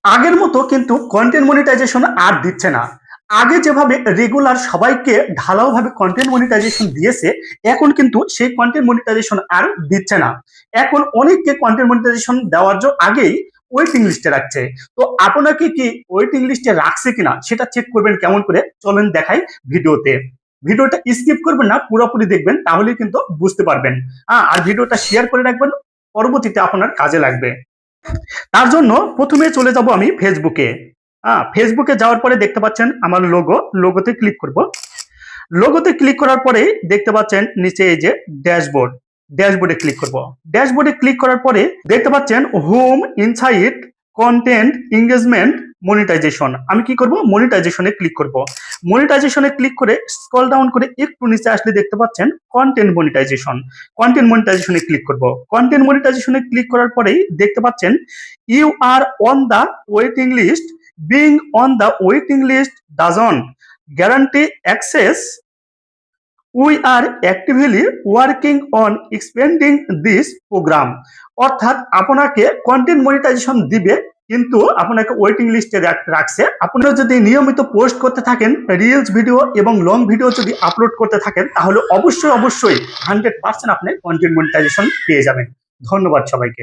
আগের মতো কিন্তু কন্টেন্ট মনিটাইজেশন আর দিচ্ছে না। আগে যেভাবে রেগুলার সবাইকে ঢালাওভাবে কন্টেন্ট মনিটাইজেশন দিয়েছে, এখন কিন্তু সেই কন্টেন্ট মনিটাইজেশন আর দিচ্ছে না। এখন অনেককে কন্টেন্ট মনিটাইজেশন দেওয়ার আগেই ওয়েটিং লিস্টে রাখছে। তো আপনাকে কি ওয়েটিং লিস্টে রাখছে কিনা সেটা চেক করবেন কেমন করে, চলেন দেখাই ভিডিওতে। ভিডিওটা স্কিপ করবেন না, পুরোপুরি দেখবেন, তাহলে কিন্তু বুঝতে পারবেন। আর ভিডিওটা শেয়ার করে রাখবেন, পরবর্তীতে আপনার কাজে লাগবে। তার জন্য প্রথমে চলে যাব আমি ফেসবুকে। ফেসবুকে যাওয়ার পরে দেখতে পাচ্ছেন আমার লোগোতে ক্লিক করব। লোগোতে ক্লিক করার পরে দেখতে পাচ্ছেন নিচে এই যে ড্যাশবোর্ড, ড্যাশবোর্ডে ক্লিক করব। ড্যাশবোর্ডে ক্লিক করার পরে দেখতে পাচ্ছেন home, insight, content, engagement, monetization. আমি কি করব, মনিটাইজেশনে ক্লিক করব। মনিটাইজেশনে ক্লিক করে স্ক্রল ডাউন করে একটু নিচে আসলে দেখতে পাচ্ছেন কন্টেন্ট মনিটাইজেশন। কন্টেন্ট মনিটাইজেশনে ক্লিক করব। কন্টেন্ট মনিটাইজেশনে ক্লিক করার পরেই দেখতে পাচ্ছেন you are on the waiting list, being on the waiting list doesn't guarantee access. We are actively working on expanding this program. অর্থাৎ আপনাকে কন্টেন্ট মনিটাইজেশন দিবে, কিন্তু আপনাকে ওয়েটিং লিস্টে রাখছে। আপনারা যদি নিয়মিত পোস্ট করতে থাকেন, রিলস ভিডিও এবং লং ভিডিও যদি আপলোড করতে থাকেন, তাহলে অবশ্যই 100% আপনি কন্টেন্ট মনিটাইজেশন পেয়ে যাবেন। ধন্যবাদ সবাইকে।